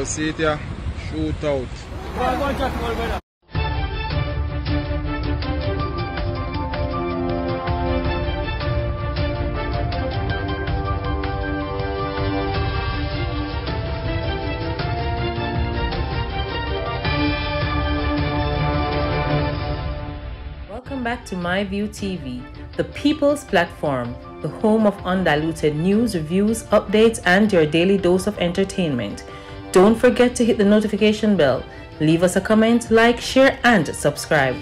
Y'all see it here? Shootout. Welcome back to MyView TV, the people's platform, the home of undiluted news, reviews, updates, and your daily dose of entertainment. Don't forget to hit the notification bell, leave us a comment, like, share, and subscribe.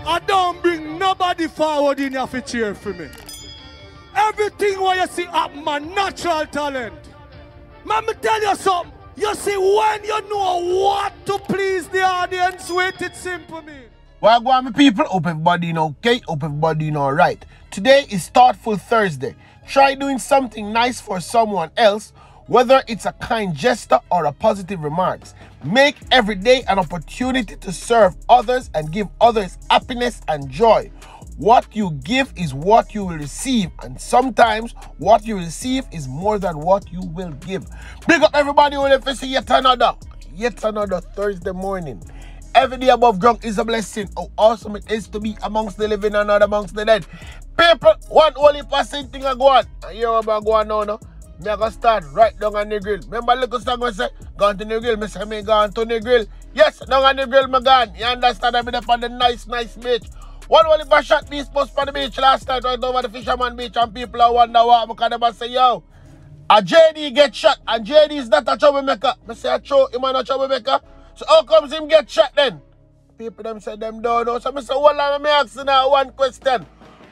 I don't bring nobody forward in here to cheer for me. Everything what you see up my natural talent. Let me tell you something. You see, when you know what to please the audience with, it's simple, me. Well, go on, my people. Hope everybody okay. Hope everybody alright. Today is Thoughtful Thursday. Try doing something nice for someone else, whether it's a kind gesture or a positive remarks. Make every day an opportunity to serve others and give others happiness and joy. What you give is what you will receive, and sometimes what you receive is more than what you will give. Big up everybody who will see yet another Thursday morning. Every day above ground is a blessing. How awesome it is to be amongst the living and not amongst the dead. People, one only percent thing I go on. And you know what I go on now, no? Me I go start right down on the grill. Remember little song I say, gone to the grill. Me say me gone to the grill. Yes, down on the grill me gone. You understand? I'm up on the nice beach. One only for shot beast post on the beach last night right over the Fisherman Beach, and people are wonder what because they say, yo, a JD get shot and JD is not a troublemaker. Me say a true, him not a troublemaker. So how comes him get shot then? People them say them don't know. So I say, hold on, me asking now one question.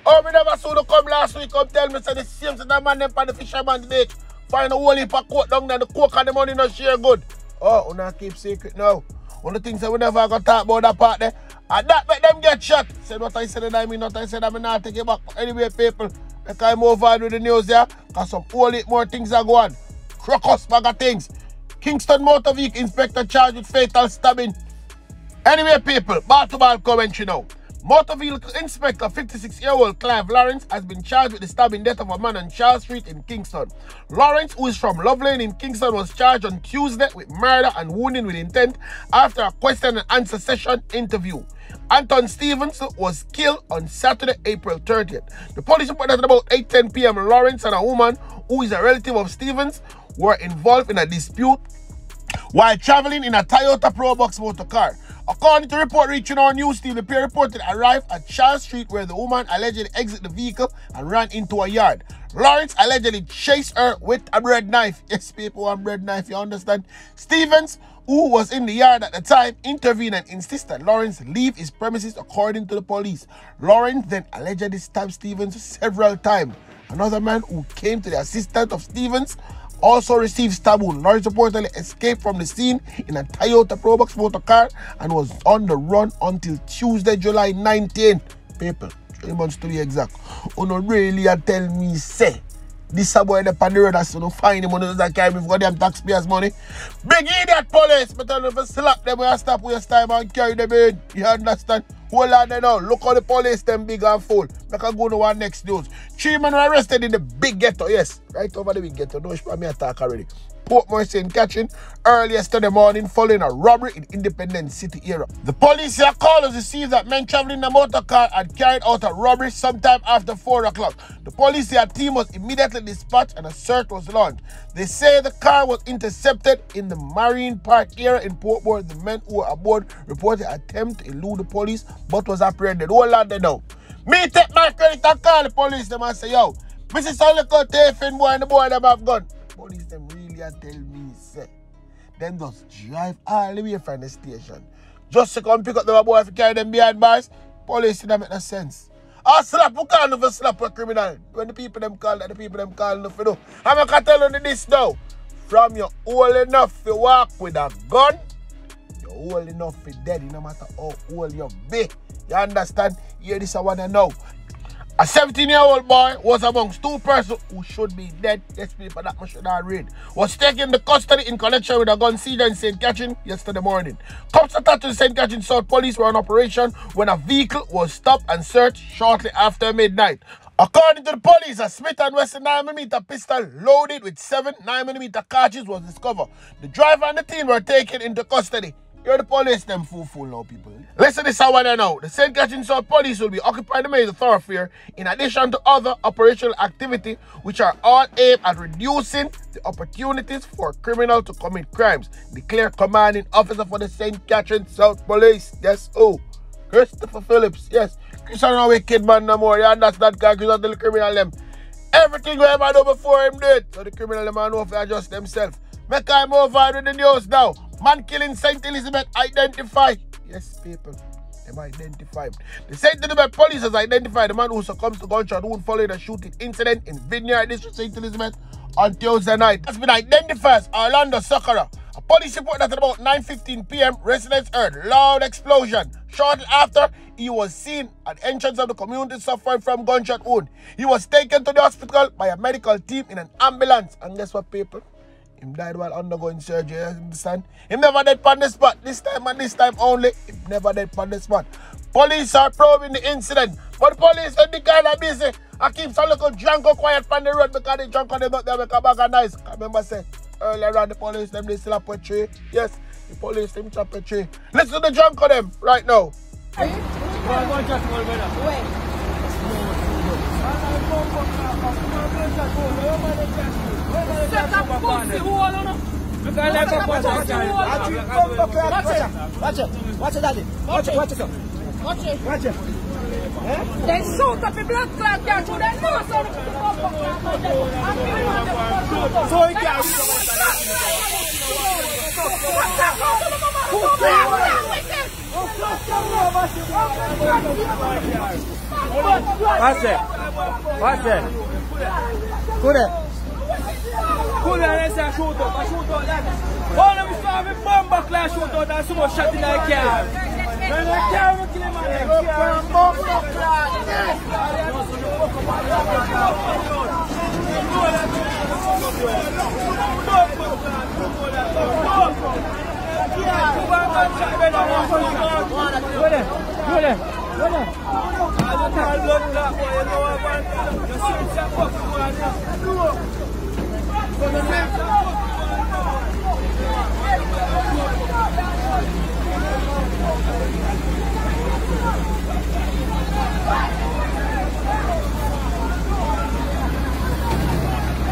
Oh, me never saw them come last week, come tell me say the same thing that man them on the Fisherman Beach. Find a whole heap of coke down there, the coke and the money no share good. Oh, we not keep secret now. One of the things that we never gonna talk about that part there. And that make them get shot. Said what I said and I mean what I said, I mean not take it back. Anyway, people, like I move on with the news here, because some whole heap more things are going. Crocus bag of things. Kingston motor vehicle inspector charged with fatal stabbing. Anyway, people, ball-to-ball commentary now. Motor vehicle inspector 56-year-old Clive Lawrence has been charged with the stabbing death of a man on Charles Street in Kingston. Lawrence, who is from Love Lane in Kingston, was charged on Tuesday with murder and wounding with intent after a question and answer session interview. Anton Stevens was killed on Saturday, April 30th. The police reported that at about 8:10 p.m. Lawrence and a woman who is a relative of Stevens were involved in a dispute while traveling in a Toyota Probox motor car. According to a report reaching our news team, the pair reported arrived at Charles Street where the woman allegedly exited the vehicle and ran into a yard. Lawrence allegedly chased her with a bread knife. Yes, people want bread knife, you understand? Stevens, who was in the yard at the time, intervened and insisted Lawrence leave his premises according to the police. Lawrence then allegedly stabbed Stevens several times. Another man who came to the assistance of Stevens also received stab wound. Lawrence reportedly escaped from the scene in a Toyota Probox motor car and was on the run until Tuesday, July 19th. People, 3 months to be exact. Uno really tell me, say, this a boy up on the road that's gonna find him on the carry me for them taxpayers' money. Big idiot police, but I never slap them when I stop waste time and carry them in. You understand? Hold on there now. Look how the police them big and full. Make I go to one next news. 3 men were arrested in the big ghetto. Yes, right over the big ghetto. No, it's me attack already. Portmore St. Catherine early yesterday morning following a robbery in Independence City area. The police here callers received that men traveling in a motor car had carried out a robbery sometime after 4 o'clock. The police here team was immediately dispatched and a search was launched. They say the car was intercepted in the Marine Park area in Portmore. The men who were aboard reported attempt to elude the police but was apprehended. Hold on there now. Me take my credit and call the police them and say, yo, Mrs. Solico Tafin boy and the boy them have gun. Police them really tell me, say, them just drive all the way from the station. Just to come pick up the boy if you carry them behind bars. Police don't make no sense. I slap, who can't never slap a criminal? When the people them call that, the people them call enough, you know. I'm going to tell you this now. From you're old enough to walk with a gun, you're old enough to dead, no matter how old you be. You understand? Hear this I want to know. A 17-year-old boy was amongst 2 persons who should be dead. Yes, people, that much should not read. Was taken into custody in connection with a gun seizure in St. Catherine yesterday morning. Cops attached to the St. Catherine South Police were on operation when a vehicle was stopped and searched shortly after midnight. According to the police, a Smith & Wesson 9mm pistol loaded with 7 9mm cartridges was discovered. The driver and the team were taken into custody. You're the police, them fool now, people. Listen to this, I want to know. The St. Catherine South Police will be occupying the major thoroughfare in addition to other operational activity which are all aimed at reducing the opportunities for criminals to commit crimes. Declare commanding officer for the St. Catherine South Police. Yes, oh, Christopher Phillips. Yes, Chris are not wicked man no more. You understand? Because Chris the criminal them. Everything we ever do before him did. So the criminal them know if they adjust themselves. Make I move on with the news now. Man killing St. Elizabeth identified. Yes, people. Them identified. The St. Elizabeth police has identified the man who succumbed to gunshot wound following a shooting incident in Vineyard District, St. Elizabeth on Tuesday night. Has been identified as Orlando Socorro. A police report that at about 9:15 p.m. residents heard loud explosion. Shortly after, he was seen at the entrance of the community suffering from gunshot wound. He was taken to the hospital by a medical team in an ambulance. And guess what, people? Him died while undergoing surgery, you understand? Him never dead on the spot. This time and this time only, him never dead on the spot. Police are probing the incident, but the police are the kind of busy. I keep some little drunk or quiet on the road because they drunk on them, they make a bag of noise. I remember say earlier on the police, them they still up a tree. Yes, the police, them chop a tree. Listen to the drunk on them right now. Watch it, daddy. Watch it. They shoot up the blood clot there to the nose. So he can't. Watch it. Kıllɛd is a shootout. All of us have a bomb back like shootout and someone shot in the car. When the car will kill him, man. Bomb back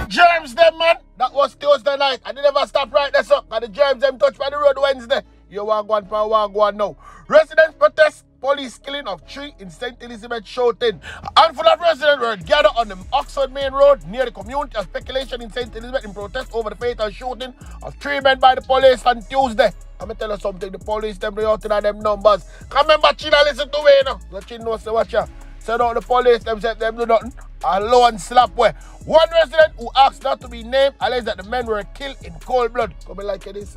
Germs them, man. That was Tuesday night. I didn't ever stop right there, so. And the germs them touch by the road Wednesday. You want one for one now. Residents protest police killing of 3 in St. Elizabeth shouting. A handful of residents were gathered on the Oxford Main Road near the community of speculation in St. Elizabeth in protest over the fatal shooting of 3 men by the police on Tuesday. I'm going to tell you something. The police them out in them numbers. Come remember, China listen to me now. So China knows to watch ya. Said out the police them said them do nothing. A low and slap way. One resident who asked not to be named alleged that the men were killed in cold blood. Come in like this.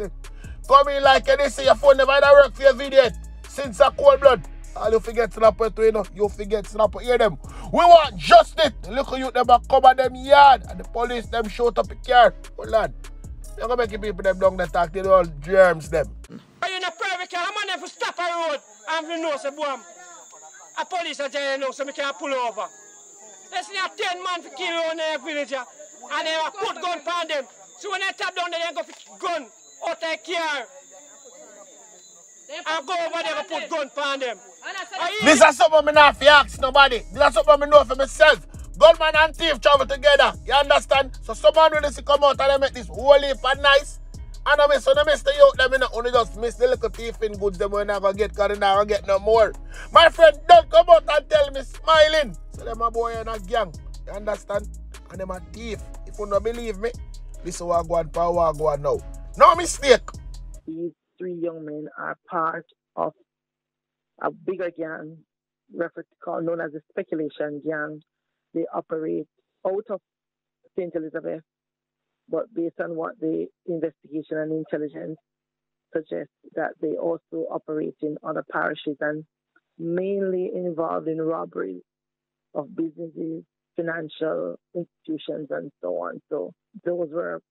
Come in like this. Your phone never had work for your video since a cold blood. All you forget snap it, you know. You forget snap it. Hear them. We want justice. The little youth them cover them yard and the police them shoot up a car. Hold on. You're gonna make people them down the talk to all germs them. Are you in a private car? I'm on there for stop a road. I'm the nose of one. A police are telling you so we can pull over. There's not 10 men for kill on their villager and they have put gun on them. So when they tap down, they go for gun out their car. And go over there and put gun on them. This is something I not ask nobody. This is something I know for myself. Gunman and thief travel together. You understand? So someone will see come out and they make this whole heap and nice. And I miss the youth them in only just miss the little thief in goods them when I go get because they not get no more. My friend don't come out and tell me smiling. So them a boy and a gang. You understand? And them a thief. If you don't believe me, this is what I go on for what I go on now. No mistake. These 3 young men are part of a bigger gang known as the Speculation Gang. They operate out of St. Elizabeth, but based on what the investigation and intelligence suggests, that they also operate in other parishes and mainly involved in robbery of businesses, financial institutions, and so on. So those were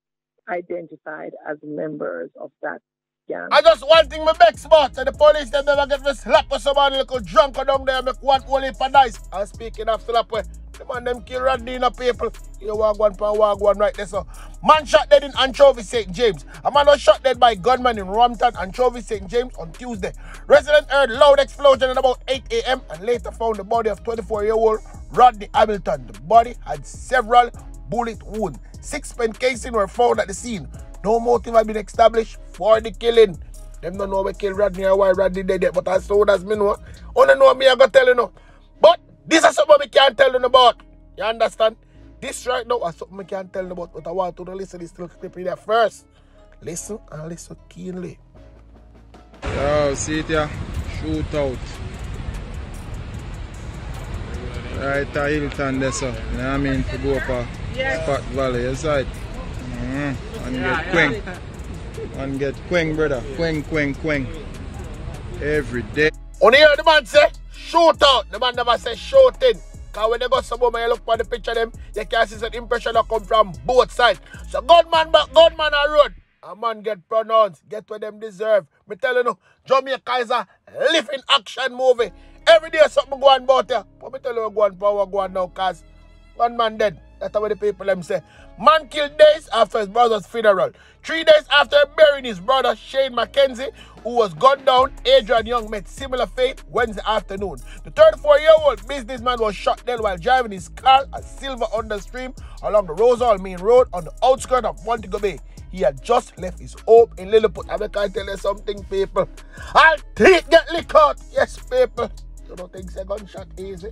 identified as members of that gang. I just one thing my vex about, and the police them never get me slap with somebody little drunk down there, make one whole heap of nice. And speaking of slap way, the man them kill Rodney in the people. You walk one right there, so. Man shot dead in Anchovy, St. James. A man was shot dead by gunman in Rompton, Anchovy, St. James on Tuesday. Residents heard loud explosion at about 8 a.m. and later found the body of 24-year-old Rodney Hamilton. The body had several bullet wounds. 6 pen casings were found at the scene. No motive had been established for the killing. Them don't know we kill Rodney or why Rodney dead yet, but as soon as me know, only know me I go tell you no. But this is something we can't tell you about. You understand? This right now is something I can't tell you about, but I want to listen to this little clip in there first. Listen and listen keenly. Yo, see it here? Shootout. Right at Hilton there, so. You know what I mean? To go up a Fat Valley, you saw it? And get quang. And get quang, brother. Quang. Every day. On here, the man say, shootout. The man never say shooting. Because when they go somewhere, you look for the picture of them, you can see that impression that come from both sides. So gunman back, gunman on road. A man get pronounced, get what them deserve. Me tell you no, Jamaica is a living action movie. Every day something go on about here. But me tell you go on power go on now, cause one man dead. That's what the people them say. Man killed days after his brother's funeral. 3 days after burying his brother Shane Mackenzie, who was gunned down, Adrian Young met similar fate Wednesday afternoon. The 34-year-old businessman was shot dead while driving his car at Silver Understream along the Rosal Main Road on the outskirts of Montego Bay. He had just left his home in Lilliput. I can tell you something, people. I'll teeth get licked out. Yes, people. You don't think it's a gunshot easy?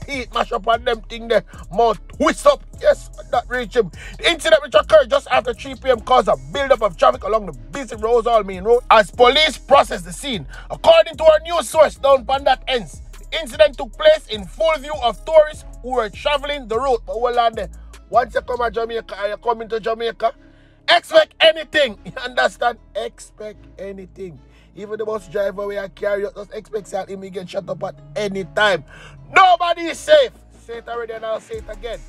Teeth mash up on them thing there. Mouth twist up. Yes, that reach him. The incident which occurred just after 3 p.m. caused a build-up of traffic along the busy Rosal Main Road as police processed the scene. According to our news source down on that ends, the incident took place in full view of tourists who were traveling the road. But hold on there. Once you come to Jamaica and you come into Jamaica, expect anything. You understand? Expect anything. Even the bus driver where I carry out, just expect that him get shut up at any time. Nobody is safe. Say it already and I'll say it again.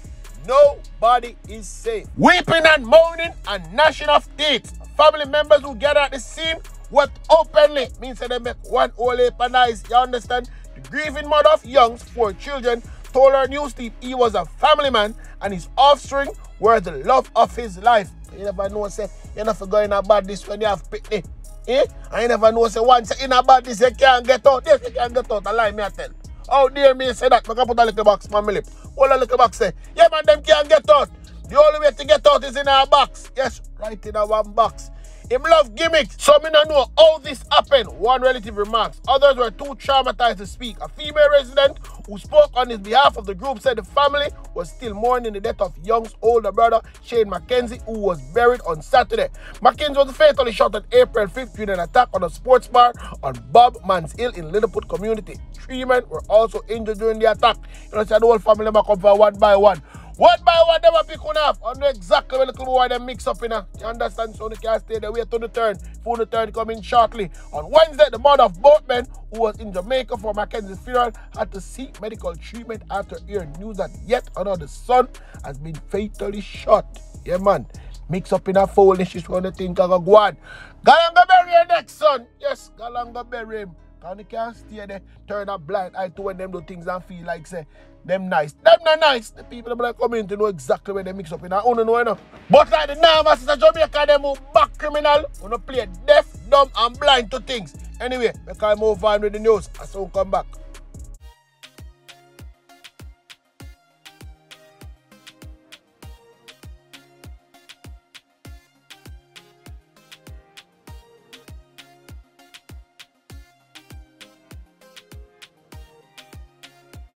Nobody is safe. Weeping and moaning and gnashing of teeth. Family members who gather at the scene wept openly. Means that they make one whole heap of noise. You understand? The grieving mother of Young's 4 children told her news team he was a family man and his offspring were the love of his life. You never know, say, you never go in about this when you have picnic. I never know, say, once in about this, you can't get out. Yes, you can't get out. I lie, me I tell. How dare me say that? I can put a little box on my lip. All a little box say, yeah, man, them can't get out. The only way to get out is in our box. Yes, right in our one box. Him love gimmicks, so me don't know how this happened. One relative remarks. Others were too traumatized to speak. A female resident who spoke on his behalf of the group said the family was still mourning the death of Young's older brother, Shane Mackenzie, who was buried on Saturday. Mackenzie was fatally shot on April 5th during an attack on a sports bar on Bob Man's Hill in Lilliput community. 3 men were also injured during the attack. You know, so the whole family might come for one by one. One by one, they will pick one off. I know exactly where the boy them mix up in. You understand? So they can't stay there. Wait till the turn. For the turn coming shortly. On Wednesday, the mother of both men, who was in Jamaica for Mackenzie's funeral, had to seek medical treatment after hearing news that yet another son has been fatally shot. Yeah, man. Mix up in a foul. She's going to think of a guan. Galanga bury your next son. Yes, Galanga bury him. And you can't stay there, turn a blind eye to when them do things and feel like, say, them nice. Them not nice. The people in the community know exactly where they mix up in. I don't know, you know. But like the nervous of Jamaica, them who back criminal, who no play deaf, dumb, and blind to things. Anyway, we can move on with the news. I soon come back.